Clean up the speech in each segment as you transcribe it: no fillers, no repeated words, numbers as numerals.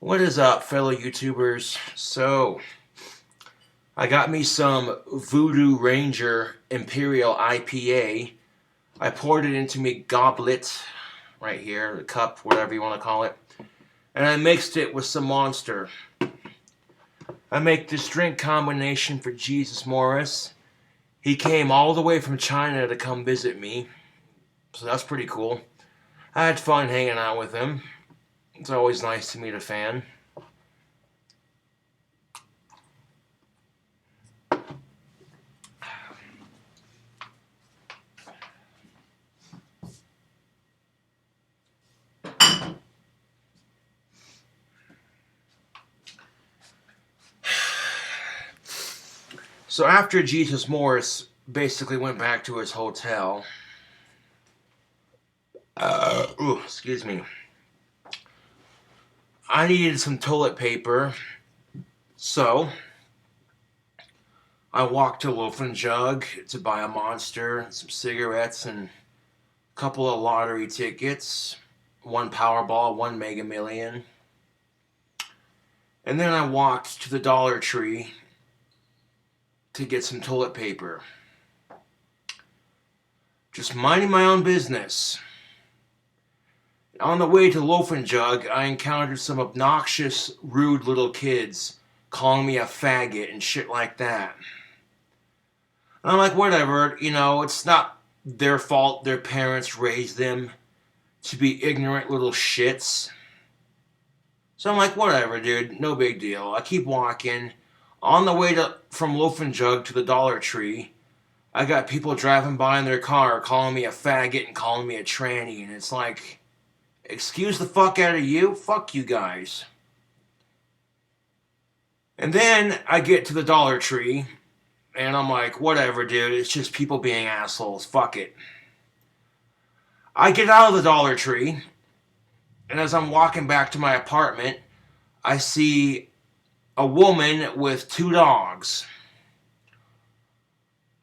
What is up, fellow YouTubers? So, I got me some Voodoo Ranger Imperial IPA. I poured it into me goblet, right here, the cup, whatever you want to call it. And I mixed it with some Monster. I make this drink combination for Jesus Morris. He came all the way from China to come visit me. So that's pretty cool. I had fun hanging out with him. It's always nice to meet a fan. So after Jesus Morris basically went back to his hotel, excuse me, I needed some toilet paper, so I walked to Loaf and Jug to buy a Monster, some cigarettes, and a couple of lottery tickets, one Powerball, one Mega Million. And then I walked to the Dollar Tree to get some toilet paper. Just minding my own business. On the way to Loaf and Jug, I encountered some obnoxious, rude little kids calling me a faggot and shit like that. And I'm like, whatever, it's not their fault their parents raised them to be ignorant little shits. So I'm like, whatever, dude, no big deal. I keep walking. On the way from Loaf and Jug to the Dollar Tree, I got people driving by in their car calling me a faggot and calling me a tranny, and it's like, excuse the fuck out of you? Fuck you guys. And then I get to the Dollar Tree, and I'm like, whatever, dude, it's just people being assholes. Fuck it. I get out of the Dollar Tree, and as I'm walking back to my apartment, I see a woman with two dogs.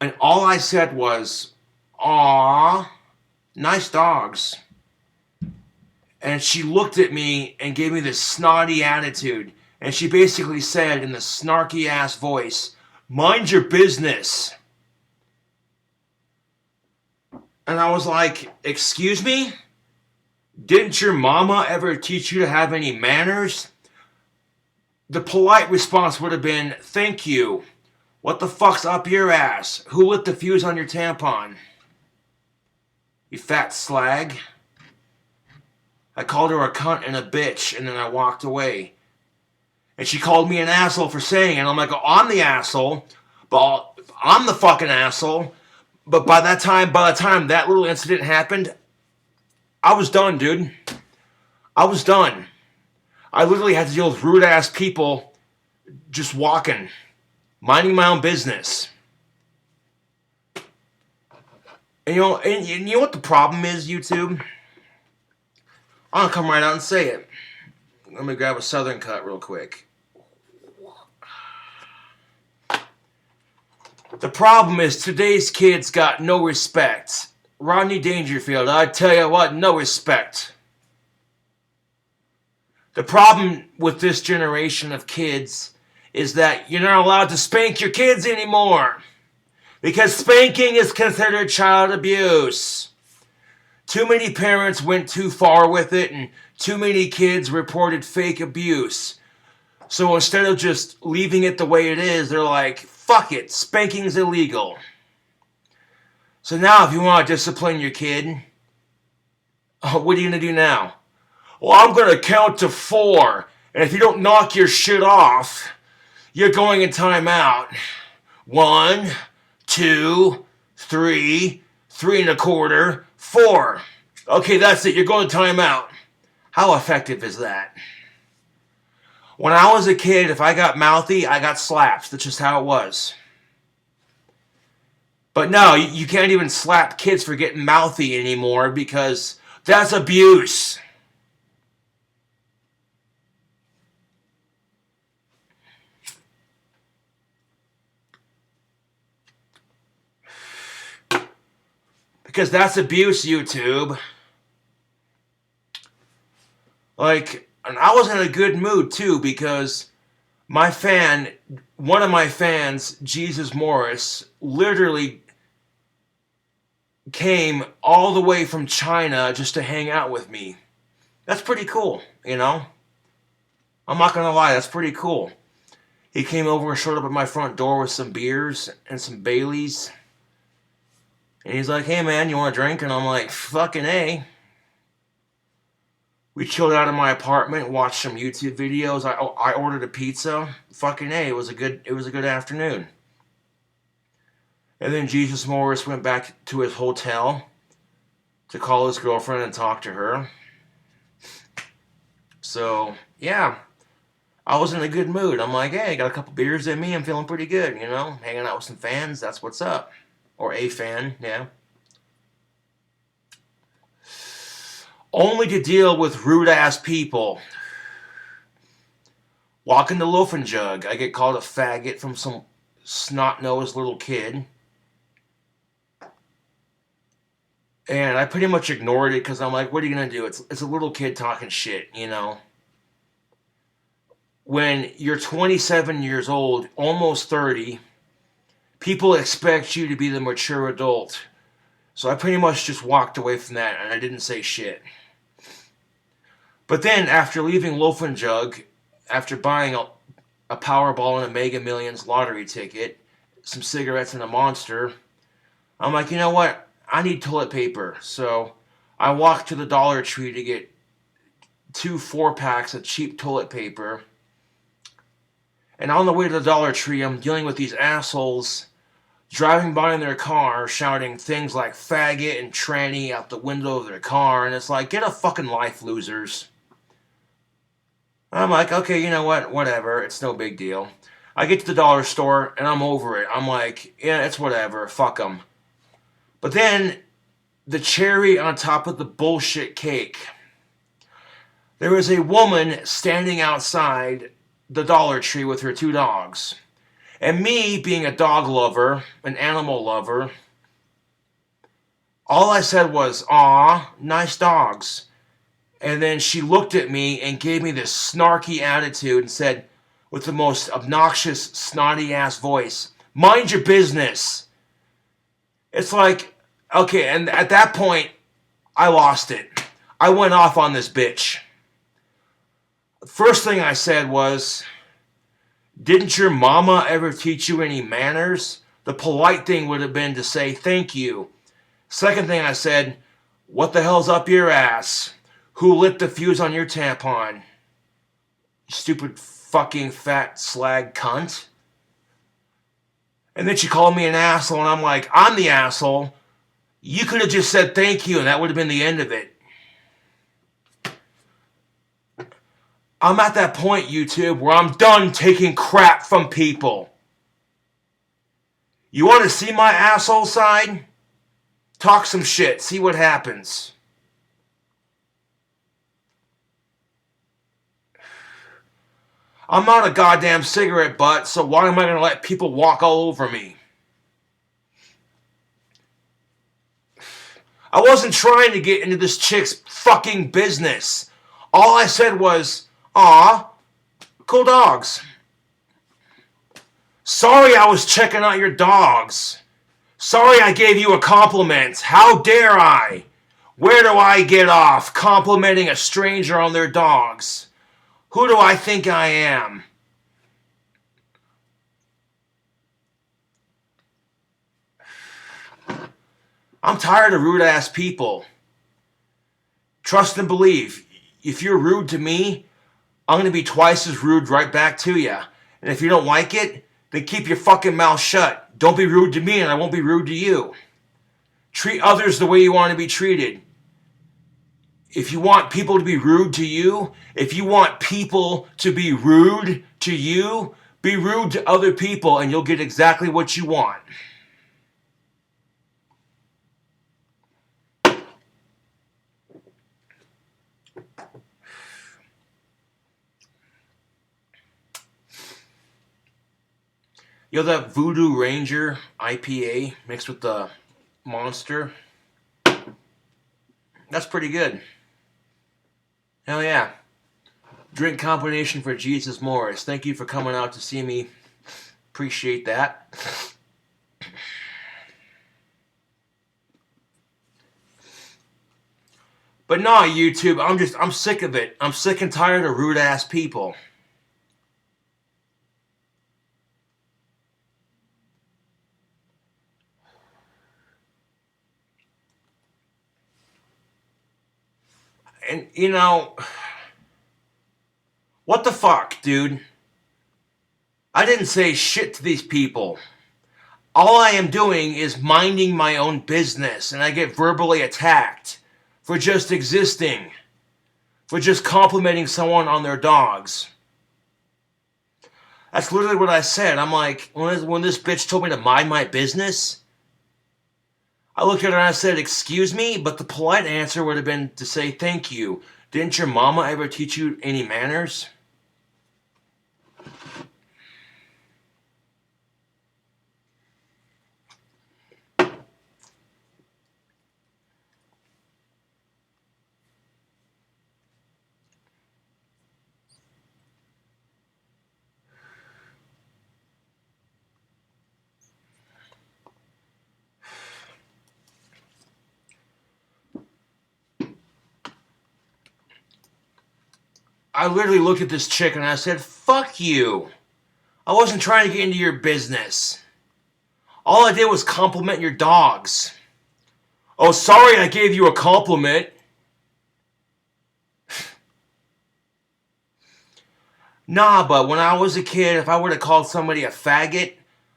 And all I said was, "Aw, nice dogs." And she looked at me and gave me this snotty attitude. And she basically said in the snarky ass voice, "Mind your business." And I was like, excuse me? Didn't your mama ever teach you to have any manners? The polite response would have been, thank you. What the fuck's up your ass? Who lit the fuse on your tampon? You fat slag. I called her a cunt and a bitch, and then I walked away. And she called me an asshole for saying it. And I'm like, oh, I'm the asshole. But I'm the fucking asshole. But by the time that little incident happened, I was done, dude. I was done. I literally had to deal with rude ass people just walking, minding my own business. And you know what the problem is, YouTube? I'm gonna come right out and say it. Let me grab a Southern cut real quick. The problem is today's kids got no respect. Rodney Dangerfield, I tell you what, no respect. The problem with this generation of kids is that you're not allowed to spank your kids anymore. Because spanking is considered child abuse. Too many parents went too far with it, and too many kids reported fake abuse. So instead of just leaving it the way it is, they're like, fuck it, spanking's illegal. So now if you want to discipline your kid, what are you going to do now? Well, I'm going to count to 4, and if you don't knock your shit off, you're going in timeout. 1, 2, 3, 3 1/4, 4. Okay, that's it. You're going to timeout. How effective is that? When I was a kid, if I got mouthy, I got slapped. That's just how it was. But no, you can't even slap kids for getting mouthy anymore because that's abuse. Because that's abuse, YouTube. Like, And I was in a good mood too because my fan, one of my fans, Jesus Morris, literally came all the way from China just to hang out with me. That's pretty cool, you know? I'm not gonna lie, that's pretty cool. He came over and showed up at my front door with some beers and some Baileys. And he's like, hey man, you want a drink? And I'm like, fucking A. We chilled out in my apartment, watched some YouTube videos. I ordered a pizza. Fucking A, it was a good afternoon. And then Jesus Morris went back to his hotel to call his girlfriend and talk to her. So, yeah, I was in a good mood. I'm like, hey, I got a couple beers in me. I'm feeling pretty good, you know? Hanging out with some fans, that's what's up. Or a fan, yeah. Only to deal with rude-ass people. Walking the loafing jug. I get called a faggot from some snot-nosed little kid. And I pretty much ignored it because I'm like, what are you going to do? It's a little kid talking shit, you know? When you're 27 years old, almost 30, people expect you to be the mature adult. So I pretty much just walked away from that and I didn't say shit. But then, after leaving Loafin' Jug, after buying a Powerball and a Mega Millions lottery ticket, some cigarettes and a Monster, I'm like, you know what? I need toilet paper. So I walked to the Dollar Tree to get 2 4-packs of cheap toilet paper. And on the way to the Dollar Tree, I'm dealing with these assholes driving by in their car, shouting things like faggot and tranny out the window of their car. And it's like, get a fucking life, losers. I'm like, okay, you know what? Whatever. It's no big deal. I get to the dollar store and I'm over it. I'm like, yeah, it's whatever. Fuck them. But then, the cherry on top of the bullshit cake. There was a woman standing outside the Dollar Tree with her 2 dogs. And me, being a dog lover, an animal lover, all I said was, aw, nice dogs. And then she looked at me and gave me this snarky attitude and said, with the most obnoxious, snotty-ass voice, mind your business. It's like, okay, and at that point, I lost it. I went off on this bitch. First thing I said was, didn't your mama ever teach you any manners? The polite thing would have been to say thank you. Second thing I said, what the hell's up your ass? Who lit the fuse on your tampon? You stupid fucking fat slag cunt. And then she called me an asshole, and I'm like, I'm the asshole. You could have just said thank you, and that would have been the end of it. I'm at that point, YouTube, where I'm done taking crap from people. You want to see my asshole side? Talk some shit, see what happens. I'm not a goddamn cigarette butt, so why am I going to let people walk all over me? I wasn't trying to get into this chick's fucking business. All I said was, aw, cool dogs. Sorry I was checking out your dogs. Sorry I gave you a compliment. How dare I? Where do I get off complimenting a stranger on their dogs? Who do I think I am? I'm tired of rude-ass people. Trust and believe. If you're rude to me, I'm going to be twice as rude right back to you. And if you don't like it, then keep your fucking mouth shut. Don't be rude to me and I won't be rude to you. Treat others the way you want to be treated. If you want people to be rude to you, if you want people to be rude to you, be rude to other people and you'll get exactly what you want. You know that Voodoo Ranger IPA mixed with the Monster? That's pretty good. Hell yeah. Drink combination for Jesus Morris. Thank you for coming out to see me. Appreciate that. But no, YouTube, I'm sick of it. I'm sick and tired of rude ass people. And, you know, what the fuck, dude? I didn't say shit to these people. All I am doing is minding my own business, and I get verbally attacked for just existing, for just complimenting someone on their dogs. That's literally what I said. I'm like, when this bitch told me to mind my business, I looked at her and I said, excuse me, but the polite answer would have been to say thank you. Didn't your mama ever teach you any manners? I literally looked at this chick and I said, fuck you. I wasn't trying to get into your business. All I did was compliment your dogs. Oh, sorry I gave you a compliment. Nah, but when I was a kid, if I would have called somebody a faggot,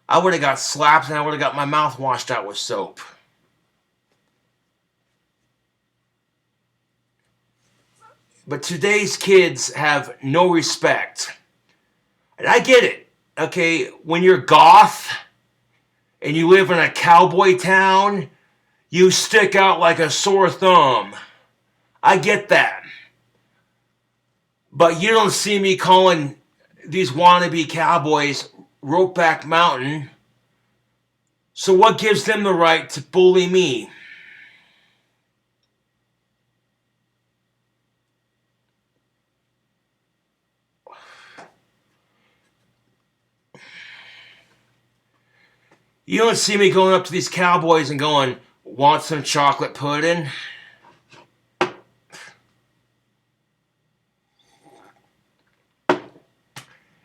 I would have got slapped and I would have got my mouth washed out with soap. But today's kids have no respect. And I get it. Okay, when you're goth and you live in a cowboy town, you stick out like a sore thumb. I get that. But you don't see me calling these wannabe cowboys Ropeback Mountain. So what gives them the right to bully me? You don't see me going up to these cowboys and going, want some chocolate pudding? And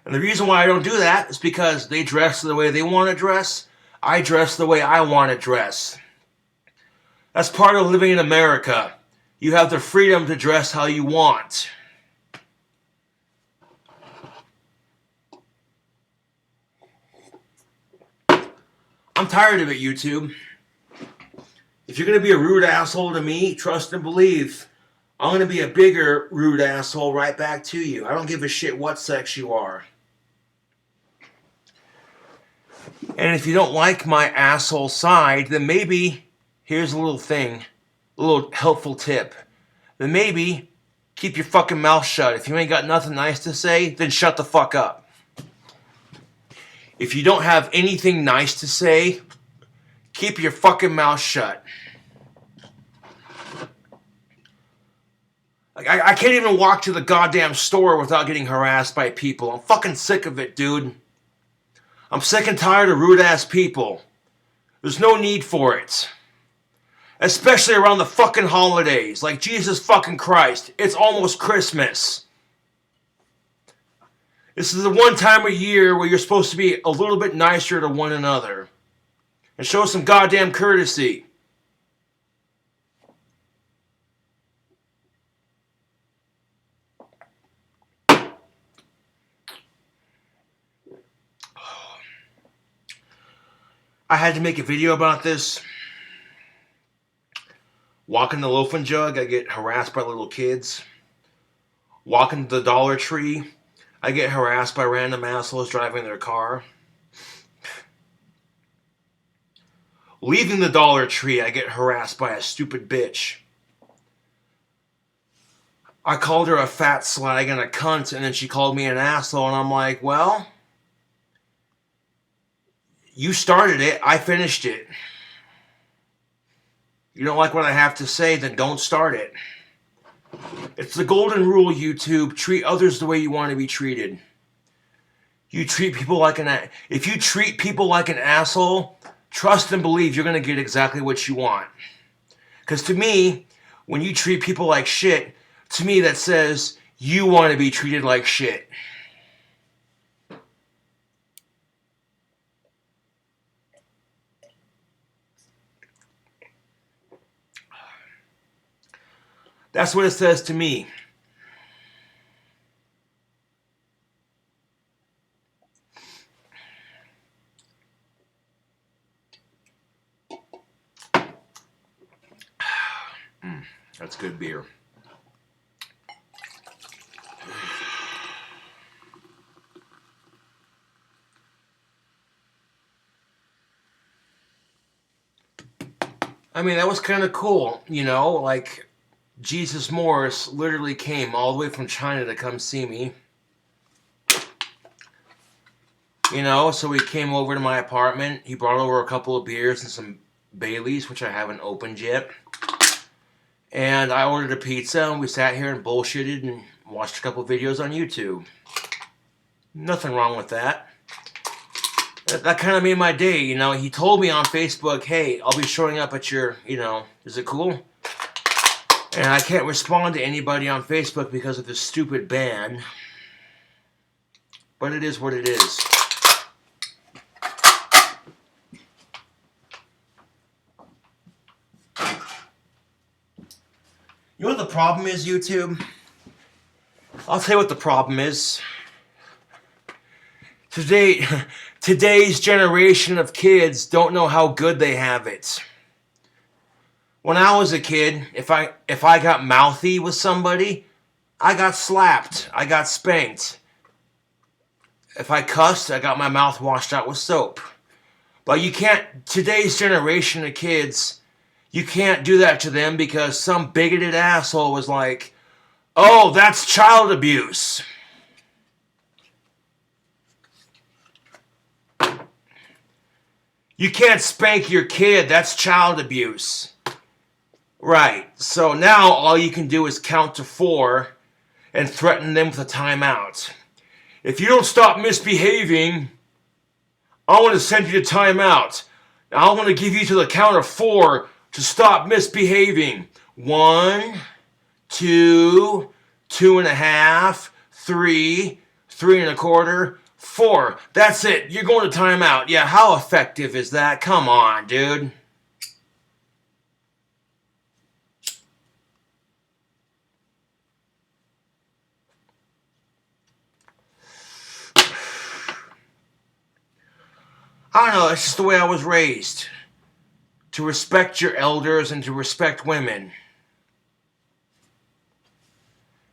the reason why I don't do that is because they dress the way they want to dress. I dress the way I want to dress. That's part of living in America. You have the freedom to dress how you want. I'm tired of it, YouTube. If you're going to be a rude asshole to me, trust and believe, I'm going to be a bigger rude asshole right back to you. I don't give a shit what sex you are. And if you don't like my asshole side, then maybe, here's a little thing, a little helpful tip. Then maybe keep your fucking mouth shut. If you ain't got nothing nice to say, then shut the fuck up. If you don't have anything nice to say, keep your fucking mouth shut. I can't even walk to the goddamn store without getting harassed by people. I'm fucking sick of it, dude. I'm sick and tired of rude-ass people. There's no need for it. Especially around the fucking holidays. Like Jesus fucking Christ. It's almost Christmas. This is the one time of year where you're supposed to be a little bit nicer to one another. And show some goddamn courtesy. I had to make a video about this. Walking the loafing jug, I get harassed by little kids. Walking to the Dollar Tree, I get harassed by random assholes driving their car. Leaving the Dollar Tree, I get harassed by a stupid bitch. I called her a fat slag and a cunt, and then she called me an asshole, and I'm like, well, you started it, I finished it. You don't like what I have to say, then don't start it. It's the golden rule, YouTube. Treat others the way you want to be treated. You treat people like if you treat people like an asshole, trust and believe you're going to get exactly what you want. Because to me, when you treat people like shit, to me that says you want to be treated like shit. That's what it says to me. That's good beer. I mean, that was kind of cool, you know, like Jesus Morris literally came all the way from China to come see me. You know, so he came over to my apartment. He brought over a couple of beers and some Baileys, which I haven't opened yet. And I ordered a pizza, and we sat here and bullshitted and watched a couple videos on YouTube. Nothing wrong with that. That kind of made my day, you know. He told me on Facebook, hey, I'll be showing up at your, you know, is it cool? And I can't respond to anybody on Facebook because of this stupid ban. But it is what it is. You know what the problem is, YouTube? I'll tell you what the problem is. Today's generation of kids don't know how good they have it. When I was a kid, if I got mouthy with somebody, I got slapped. I got spanked. If I cussed, I got my mouth washed out with soap. But you can't, today's generation of kids, you can't do that to them because some bigoted asshole was like, oh, that's child abuse. You can't spank your kid, that's child abuse. Right, so now all you can do is count to 4 and threaten them with a timeout. If you don't stop misbehaving, I want to send you to timeout. Now I want to give you to the count of 4 to stop misbehaving. 1, 2, 2.5, 3, 3.25, 4. That's it. You're going to timeout. Yeah, how effective is that? Come on, dude. I don't know, it's just the way I was raised. To respect your elders and to respect women.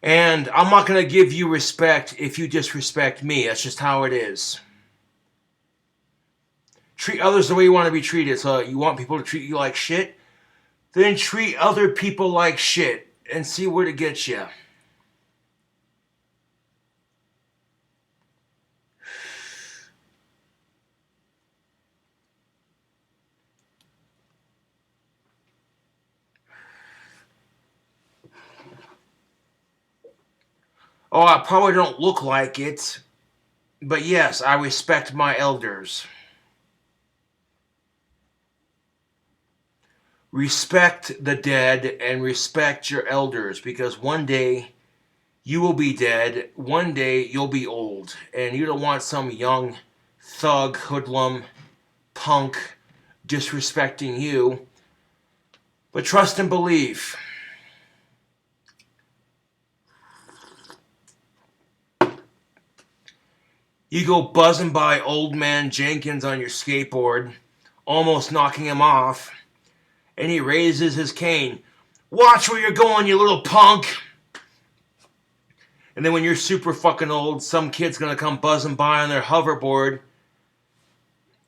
And I'm not going to give you respect if you disrespect me. That's just how it is. Treat others the way you want to be treated. So you want people to treat you like shit? Then treat other people like shit and see where to get you. Oh, I probably don't look like it, but yes, I respect my elders. Respect the dead and respect your elders, because one day you will be dead, one day you'll be old, and you don't want some young thug, hoodlum, punk disrespecting you. But trust and believe. You go buzzing by old man Jenkins on your skateboard, almost knocking him off, and he raises his cane. Watch where you're going, you little punk! And then when you're super fucking old, some kid's gonna come buzzing by on their hoverboard,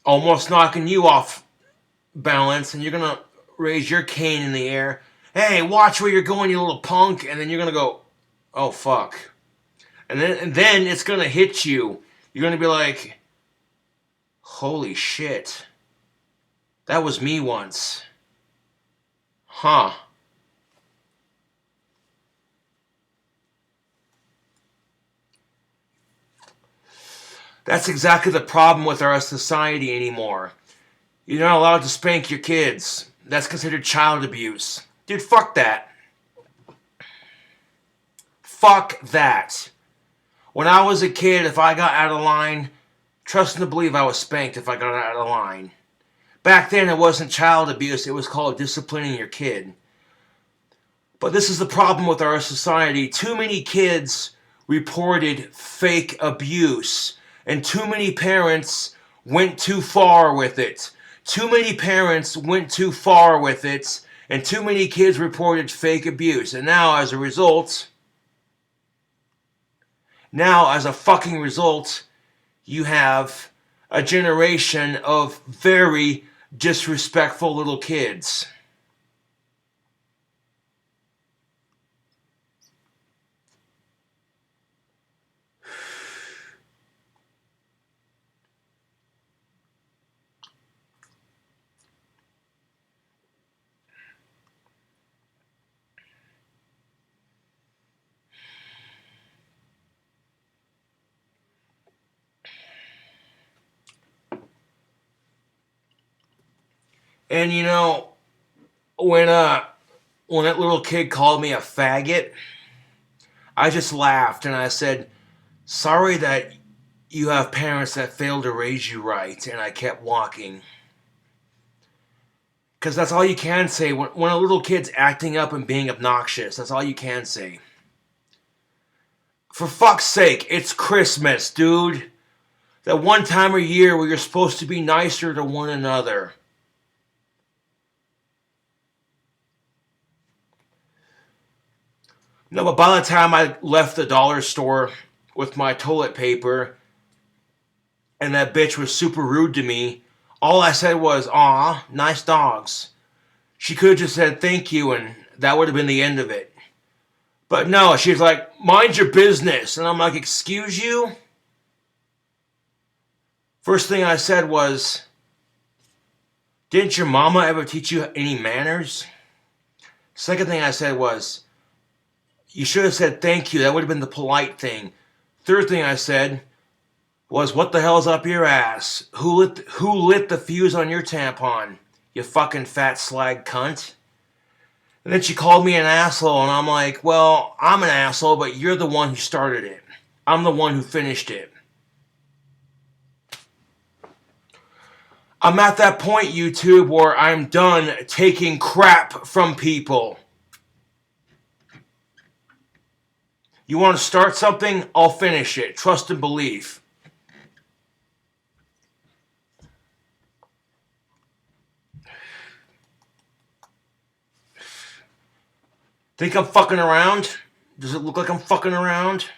almost knocking you off balance, and you're gonna raise your cane in the air. Hey, watch where you're going, you little punk! And then you're gonna go, oh fuck. And then it's gonna hit you. You're going to be like, holy shit. That was me once. Huh. That's exactly the problem with our society anymore. You're not allowed to spank your kids. That's considered child abuse. Dude, fuck that. Fuck that. When I was a kid, if I got out of line, trust and believe I was spanked if I got out of line. Back then, it wasn't child abuse, it was called disciplining your kid. But this is the problem with our society. Too many kids reported fake abuse, and too many parents went too far with it. Too many parents went too far with it, and too many kids reported fake abuse. And now, as a result, you have a generation of very disrespectful little kids. And you know, when that little kid called me a faggot, I just laughed and I said, "Sorry that you have parents that failed to raise you right," and I kept walking. Because that's all you can say when a little kid's acting up and being obnoxious. That's all you can say. For fuck's sake, it's Christmas, dude. That one time a year where you're supposed to be nicer to one another. No, but by the time I left the dollar store with my toilet paper and that bitch was super rude to me, all I said was, "Aw, nice dogs." She could have just said thank you and that would have been the end of it. But no, she's like, "Mind your business." And I'm like, "Excuse you?" First thing I said was, "Didn't your mama ever teach you any manners?" Second thing I said was, "You should have said thank you. That would have been the polite thing." Third thing I said was, "What the hell's up your ass? Who lit the fuse on your tampon? You fucking fat slag cunt." And then she called me an asshole, and I'm like, "Well, I'm an asshole, but you're the one who started it. I'm the one who finished it." I'm at that point, YouTube, where I'm done taking crap from people. You want to start something? I'll finish it. Trust and believe. Think I'm fucking around? Does it look like I'm fucking around?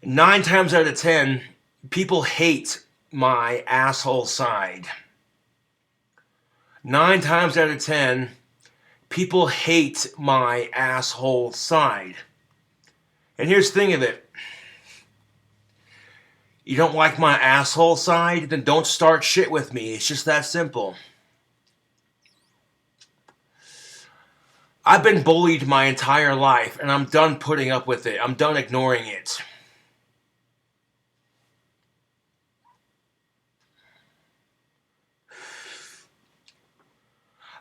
Nine times out of 10, people hate my asshole side. 9 times out of 10, people hate my asshole side. And here's the thing of it. You don't like my asshole side? Then don't start shit with me. It's just that simple. I've been bullied my entire life, and I'm done putting up with it. I'm done ignoring it.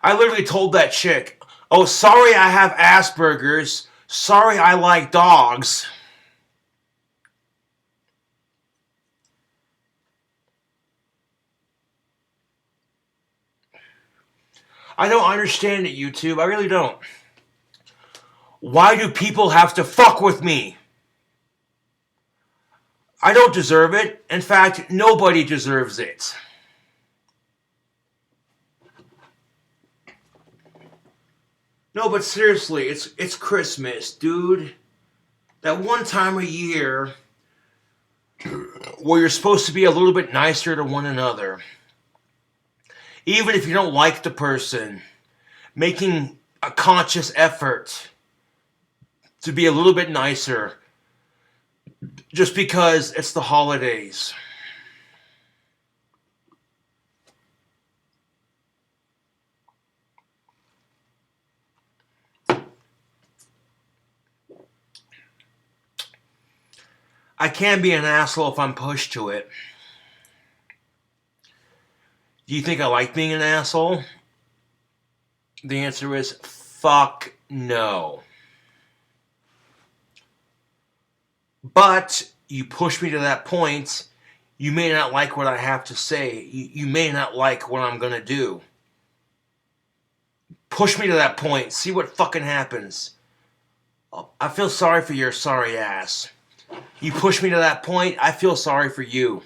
I literally told that chick, "Oh, sorry I have Asperger's. Sorry I like dogs." I don't understand it, YouTube. I really don't. Why do people have to fuck with me? I don't deserve it. In fact, nobody deserves it. No, but seriously, it's Christmas, dude. That one time a year where you're supposed to be a little bit nicer to one another. Even if you don't like the person, making a conscious effort to be a little bit nicer just because it's the holidays. I can be an asshole if I'm pushed to it. Do you think I like being an asshole? The answer is fuck no. But you push me to that point, you may not like what I have to say. You may not like what I'm going to do. Push me to that point. See what fucking happens. I feel sorry for your sorry ass. You push me to that point, I feel sorry for you.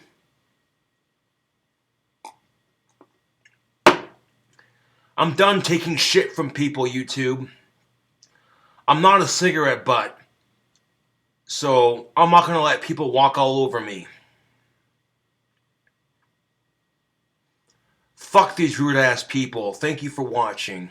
I'm done taking shit from people, YouTube. I'm not a cigarette butt. So I'm not going to let people walk all over me. Fuck these rude ass people. Thank you for watching.